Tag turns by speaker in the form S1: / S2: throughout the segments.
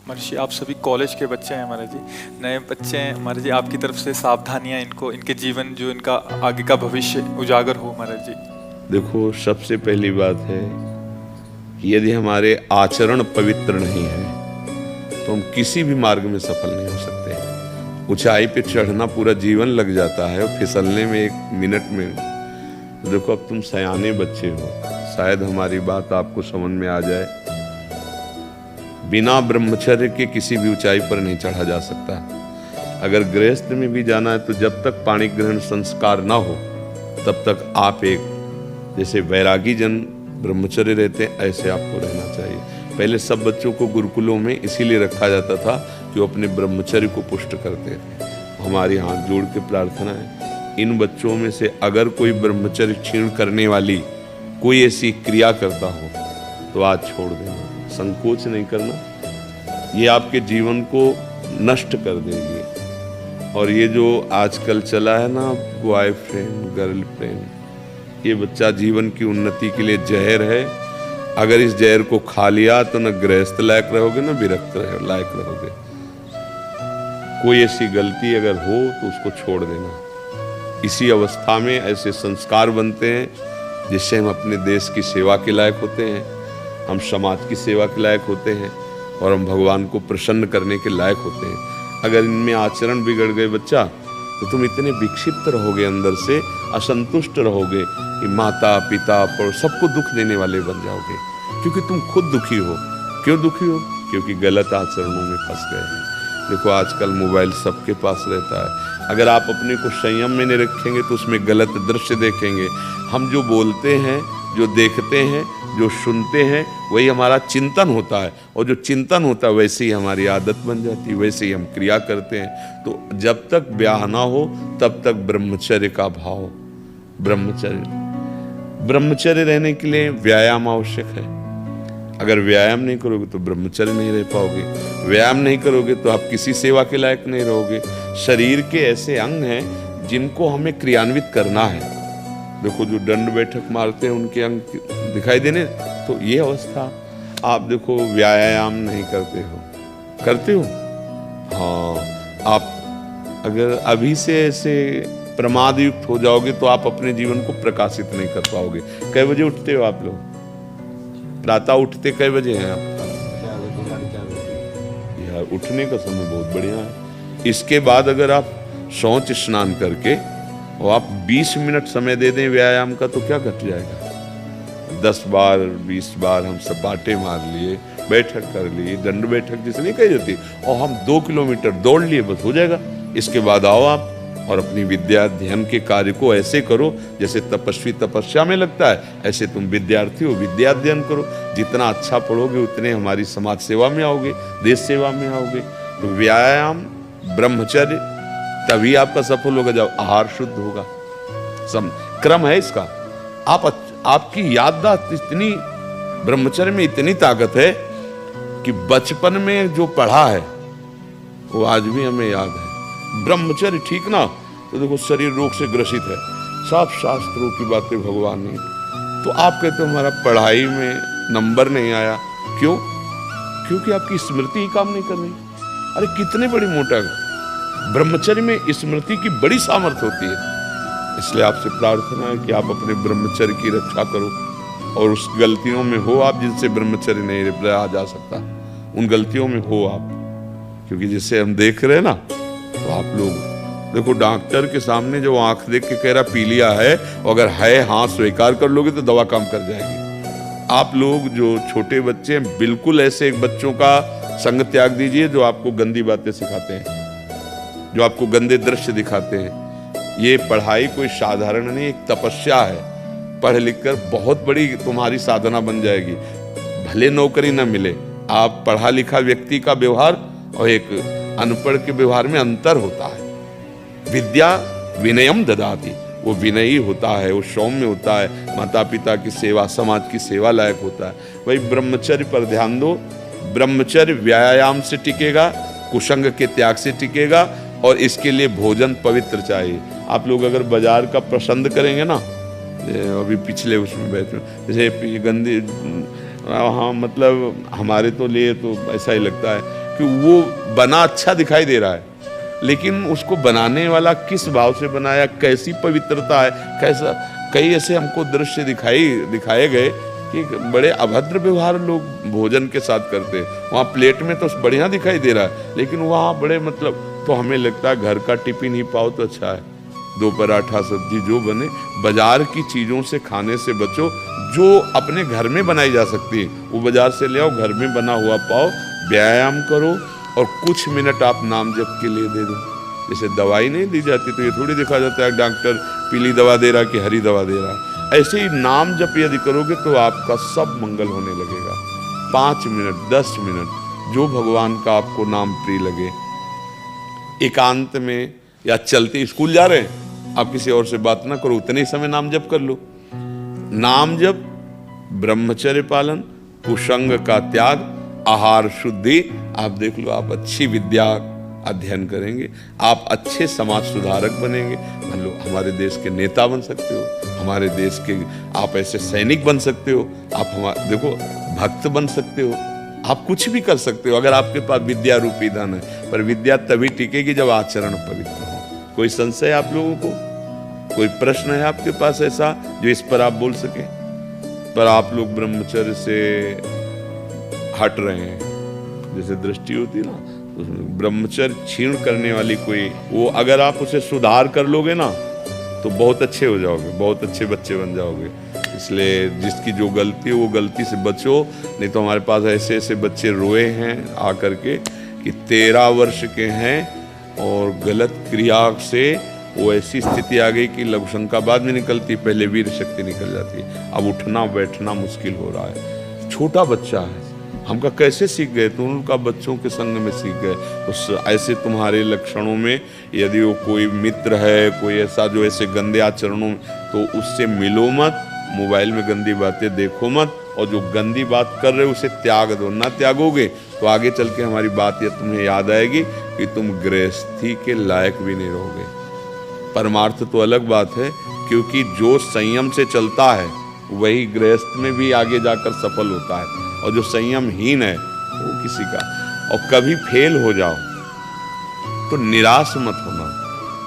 S1: महर्षि, आप सभी कॉलेज के बच्चे हैं महाराज जी, नए बच्चे हैं महाराज जी। आपकी तरफ से सावधानियां इनको, इनके जीवन जो इनका आगे का भविष्य उजागर हो महाराज जी।
S2: देखो, सबसे पहली बात है कि यदि हमारे आचरण पवित्र नहीं है तो हम किसी भी मार्ग में सफल नहीं हो सकते। ऊंचाई पे चढ़ना पूरा जीवन लग जाता है और फिसलने में 1 मिनट में। तो देखो, अब तुम सयाने बच्चे हो, शायद हमारी बात आपको समझ में आ जाए। बिना ब्रह्मचर्य के किसी भी ऊंचाई पर नहीं चढ़ा जा सकता। अगर गृहस्थ में भी जाना है तो जब तक पाणी ग्रहण संस्कार ना हो तब तक आप एक, जैसे वैरागी जन ब्रह्मचर्य रहते हैं, ऐसे आपको रहना चाहिए। पहले सब बच्चों को गुरुकुलों में इसीलिए रखा जाता था कि वो अपने ब्रह्मचर्य को पुष्ट करते थे। हमारी हाथ जोड़ के प्रार्थना है, इन बच्चों में से अगर कोई ब्रह्मचर्य क्षीण करने वाली कोई ऐसी क्रिया करता हो तो आज छोड़ देना, संकोच नहीं करना। ये आपके जीवन को नष्ट कर देगी। और ये जो आजकल चला है ना, बॉयफ्रेंड गर्लफ्रेंड, ये बच्चा जीवन की उन्नति के लिए जहर है। अगर इस जहर को खा लिया तो न गृहस्थ लायक रहोगे न विरक्त लायक रहोगे। कोई ऐसी गलती अगर हो तो उसको छोड़ देना। इसी अवस्था में ऐसे संस्कार बनते हैं जिससे हम अपने देश की सेवा के लायक होते हैं, हम समाज की सेवा के लायक होते हैं और हम भगवान को प्रसन्न करने के लायक होते हैं। अगर इनमें आचरण बिगड़ गए बच्चा, तो तुम इतने विक्षिप्त रहोगे, अंदर से असंतुष्ट रहोगे कि माता पिता पर सबको दुख देने वाले बन जाओगे, क्योंकि तुम खुद दुखी हो। क्यों दुखी हो? क्योंकि गलत आचरणों में फंस गए हैं। देखो, आजकल मोबाइल सबके पास रहता है। अगर आप अपने को संयम में नहीं रखेंगे तो उसमें गलत दृश्य देखेंगे। हम जो बोलते हैं, जो देखते हैं, जो सुनते हैं, वही हमारा चिंतन होता है, और जो चिंतन होता है वैसे ही हमारी आदत बन जाती है, वैसे ही हम क्रिया करते हैं। तो जब तक ब्याह ना हो तब तक ब्रह्मचर्य का भाव, ब्रह्मचर्य रहने के लिए व्यायाम आवश्यक है। अगर व्यायाम नहीं करोगे तो ब्रह्मचर्य नहीं रह पाओगे। व्यायाम नहीं करोगे तो आप किसी सेवा के लायक नहीं रहोगे। शरीर के ऐसे अंग हैं जिनको हमें क्रियान्वित करना है। देखो, जो दंड बैठक मारते हैं उनके अंग दिखाई देने, तो ये अवस्था। आप देखो, व्यायाम नहीं करते हो। हाँ, आप अगर अभी से ऐसे प्रमाद युक्त हो जाओगे तो आप अपने जीवन को प्रकाशित नहीं कर पाओगे। कै बजे उठते हो आप लोग? प्रातः उठते कै बजे हैं आप? यार, उठने का समय बहुत बढ़िया है। इसके बाद अगर आप शौच स्नान करके और आप 20 मिनट समय दे दें व्यायाम का, तो क्या घट जाएगा? 10 बार 20 बार हम सब बाटे मार लिए, बैठक कर ली, दंड बैठक जिसे नहीं कही जाती, और हम 2 किलोमीटर दौड़ लिए, बस हो जाएगा। इसके बाद आओ आप और अपनी विद्या अध्ययन के कार्य को ऐसे करो जैसे तपस्वी तपस्या में लगता है, ऐसे तुम विद्यार्थी हो, विद्या अध्ययन करो। जितना अच्छा पढ़ोगे उतने हमारी समाज सेवा में आओगे, देश सेवा में आओगे। तो व्यायाम, ब्रह्मचर्य, तभी आपका सफल होगा जब आहार शुद्ध होगा। क्रम है इसका। आपकी याददाश्त इतनी, ब्रह्मचर्य में इतनी ताकत है कि बचपन में जो पढ़ा है वो आज भी हमें याद है। ब्रह्मचर्य ठीक ना, तो देखो शरीर रोग से ग्रसित है, सब शास्त्रों की बातें भगवान ने। तो आप कहते हो हमारा पढ़ाई में नंबर नहीं आया, क्यों? क्योंकि आपकी स्मृति ही काम नहीं कर रही। अरे कितने बड़ी मोटा, ब्रह्मचर्य में स्मृति की बड़ी सामर्थ्य होती है। इसलिए आपसे प्रार्थना है कि आप अपने ब्रह्मचर्य की रक्षा करो, और उस गलतियों में हो आप जिनसे ब्रह्मचर्य नहीं रहा जा सकता, उन गलतियों में हो आप। क्योंकि जिससे हम देख रहे हैं ना, तो आप लोग देखो, डॉक्टर के सामने जो आंख देख के कह रहा पीलिया है, और अगर है हाँ स्वीकार कर लोगे तो दवा काम कर जाएगी। आप लोग जो छोटे बच्चे हैं, बिल्कुल ऐसे बच्चों का संग त्याग दीजिए जो आपको गंदी बातें सिखाते हैं, जो आपको गंदे दृश्य दिखाते हैं। ये पढ़ाई कोई साधारण नहीं, एक तपस्या है। पढ़ लिख कर बहुत बड़ी तुम्हारी साधना बन जाएगी। भले नौकरी न मिले, आप पढ़ा लिखा व्यक्ति का व्यवहार और एक अनपढ़ के व्यवहार में अंतर होता है। विद्या विनयम ददाति, वो विनयी होता है, वो सौम्य होता है, माता पिता की सेवा, समाज की सेवा लायक होता है। वही ब्रह्मचर्य पर ध्यान दो। ब्रह्मचर्य व्यायाम से टिकेगा, कुसंग के त्याग से टिकेगा, और इसके लिए भोजन पवित्र चाहिए। आप लोग अगर बाजार का पसंद करेंगे ना, अभी पिछले उसमें बैठे जैसे गंदी, हाँ मतलब हमारे तो लिए तो ऐसा ही लगता है, कि वो बना अच्छा दिखाई दे रहा है, लेकिन उसको बनाने वाला किस भाव से बनाया, कैसी पवित्रता है, कैसा। कई ऐसे हमको दृश्य दिखाए गए कि बड़े अभद्र व्यवहार लोग भोजन के साथ करते हैं। वहाँ प्लेट में तो बढ़िया दिखाई दे रहा है, लेकिन वहाँ बड़े मतलब, तो हमें लगता है घर का टिफिन ही पाओ तो अच्छा है, 2 पराठा सब्जी जो बने। बाजार की चीज़ों से खाने से बचो, जो अपने घर में बनाई जा सकती है वो बाजार से ले आओ, घर में बना हुआ पाओ, व्यायाम करो और कुछ मिनट आप नाम जप के लिए दे दो। जैसे दवाई नहीं दी जाती तो ये थोड़ी देखा जाता है डॉक्टर पीली दवा दे रहा कि हरी दवा दे रहा है। ऐसे ही नाम जप यदि करोगे तो आपका सब मंगल होने लगेगा। 5 मिनट 10 मिनट जो भगवान का आपको नाम प्रिय लगे, एकांत में या चलते स्कूल जा रहे हैं, आप किसी और से बात ना करो, उतने ही समय नाम जप कर लो। नाम जप, ब्रह्मचर्य पालन, कुसंग का त्याग, आहार शुद्धि। आप देख लो, आप अच्छी विद्या अध्ययन करेंगे, आप अच्छे समाज सुधारक बनेंगे। मान लो हमारे देश के नेता बन सकते हो, हमारे देश के आप ऐसे सैनिक बन सकते हो, आप हमारे देखो भक्त बन सकते हो, आप कुछ भी कर सकते हो अगर आपके पास विद्या रूपी धन है। पर विद्या तभी टिकेगी जब आचरण पवित्र हो। कोई संशय आप लोगों को, कोई प्रश्न है आपके पास ऐसा जो इस पर आप बोल सके? पर आप लोग ब्रह्मचर्य से हट रहे हैं, जैसे दृष्टि होती है ना, ब्रह्मचर्य क्षीण करने वाली कोई, वो अगर आप उसे सुधार कर लोगे ना तो बहुत अच्छे हो जाओगे, बहुत अच्छे बच्चे बन जाओगे। इसलिए जिसकी जो गलती है वो गलती से बचो। नहीं तो हमारे पास ऐसे ऐसे बच्चे रोए हैं आकर के कि 13 वर्ष के हैं और गलत क्रिया से वो ऐसी स्थिति आ गई कि लघुशंका बाद में निकलती, पहले वीर शक्ति निकल जाती है। अब उठना बैठना मुश्किल हो रहा है। छोटा बच्चा है, हमका कैसे सीख गए? तो उनका बच्चों के संग में सीख गए। उस ऐसे तुम्हारे लक्षणों में यदि वो कोई मित्र है, कोई ऐसा जो ऐसे गंदे आचरणों में, तो उससे मिलो मत, मोबाइल में गंदी बातें देखो मत, और जो गंदी बात कर रहे हो उसे त्याग दो। ना त्यागोगे तो आगे चल के हमारी बात ये तुम्हें याद आएगी कि तुम गृहस्थी के लायक भी नहीं रहोगे। परमार्थ तो अलग बात है, क्योंकि जो संयम से चलता है वही गृहस्थ में भी आगे जाकर सफल होता है, और जो संयमहीन है वो किसी का। और कभी फेल हो जाओ तो निराश मत होना।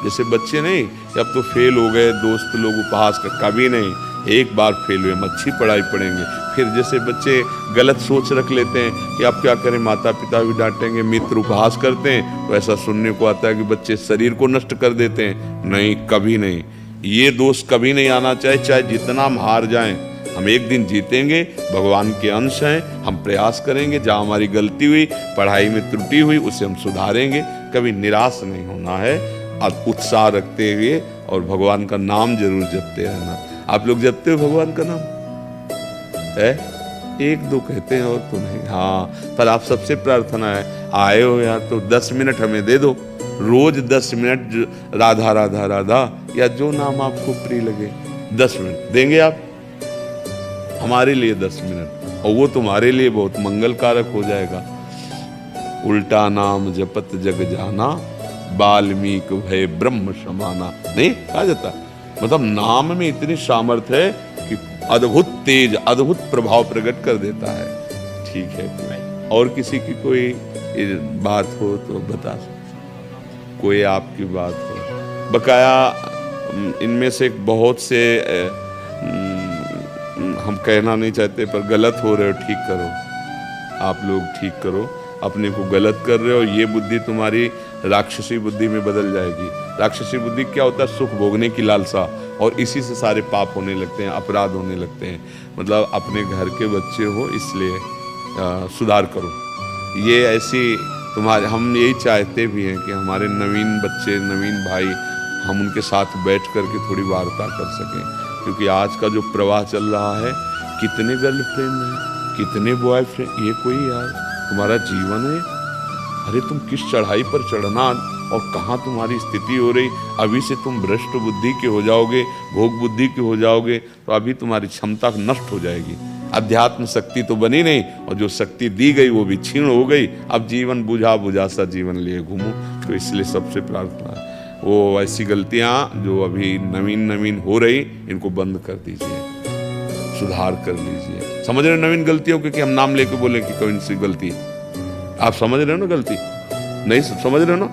S2: जैसे बच्चे नहीं, अब तो फेल हो गए, दोस्त लोग उपहास कर, कभी नहीं। एक बार फेल हुए, हम अच्छी पढ़ाई पढ़ेंगे। फिर जैसे बच्चे गलत सोच रख लेते हैं कि आप क्या करें, माता पिता भी डांटेंगे, मित्र उपहास करते हैं, तो ऐसा सुनने को आता है कि बच्चे शरीर को नष्ट कर देते हैं। नहीं, कभी नहीं, ये दोष कभी नहीं आना चाहिए। चाहे जितना हम हार जाएं, हम एक दिन जीतेंगे, भगवान के अंश हैं, हम प्रयास करेंगे। जहाँ हमारी गलती हुई, पढ़ाई में त्रुटि हुई, उसे हम सुधारेंगे। कभी निराश नहीं होना है, अब उत्साह रखते हुए और भगवान का नाम जरूर जपते रहना। आप लोग जपते हो भगवान का नाम है? 1-2 कहते हैं और तो नहीं। हाँ, पर आप सबसे प्रार्थना है, आए हो यार तो 10 मिनट हमें दे दो, रोज 10 मिनट राधा राधा राधा, या जो नाम आपको प्रिय लगे 10 मिनट देंगे आप हमारे लिए 10 मिनट, और वो तुम्हारे लिए बहुत मंगल कारक हो जाएगा। उल्टा नाम जपत जग जाना, वाल्मीकि भय ब्रह्म समाना। नहीं कहा जाता, मतलब नाम में इतनी सामर्थ्य है कि अद्भुत तेज, अद्भुत प्रभाव प्रकट कर देता है। ठीक है, और किसी की कोई बात हो तो बता सकते, कोई आपकी बात हो बकाया। इनमें से बहुत से हम कहना नहीं चाहते, पर गलत हो रहे हो, ठीक करो। आप लोग ठीक करो, अपने को गलत कर रहे हो, ये बुद्धि तुम्हारी राक्षसी बुद्धि में बदल जाएगी। राक्षसी बुद्धि क्या होता है? सुख भोगने की लालसा, और इसी से सारे पाप होने लगते हैं, अपराध होने लगते हैं। मतलब अपने घर के बच्चे हो, इसलिए सुधार करो। ये ऐसी तुम्हारे, हम यही चाहते भी हैं कि हमारे नवीन बच्चे, नवीन भाई, हम उनके साथ बैठ कर के थोड़ी वार्ता कर सकें। क्योंकि आज का जो प्रवाह चल रहा है, कितने गर्लफ्रेंड हैं, कितने बॉयफ्रेंड, ये कोई यार तुम्हारा जीवन है? अरे तुम किस चढ़ाई पर चढ़ना, और कहाँ तुम्हारी स्थिति हो रही। अभी से तुम भ्रष्ट बुद्धि के हो जाओगे, भोग बुद्धि के हो जाओगे, तो अभी तुम्हारी क्षमता नष्ट हो जाएगी। अध्यात्म शक्ति तो बनी नहीं, और जो शक्ति दी गई वो भी क्षीण हो गई। अब जीवन बुझा बुझा सा जीवन लिए घूमो। तो इसलिए सबसे प्रार्थना है, वो ऐसी गलतियाँ जो अभी नवीन नवीन हो रही, इनको बंद कर दीजिए, सुधार कर लीजिए। समझ रहे नवीन गलतियों, क्योंकि हम नाम लेके बोले कि कौन सी गलती, आप समझ रहे हो ना गलती? नहीं समझ रहे हो ना?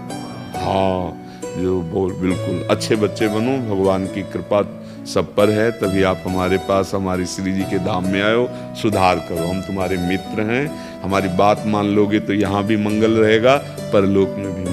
S2: हाँ, जो बोल बिल्कुल अच्छे बच्चे बनो, भगवान की कृपा सब पर है, तभी आप हमारे पास हमारी श्री जी के धाम में आयो। सुधार करो, हम तुम्हारे मित्र हैं, हमारी बात मान लोगे तो यहाँ भी मंगल रहेगा, परलोक में भी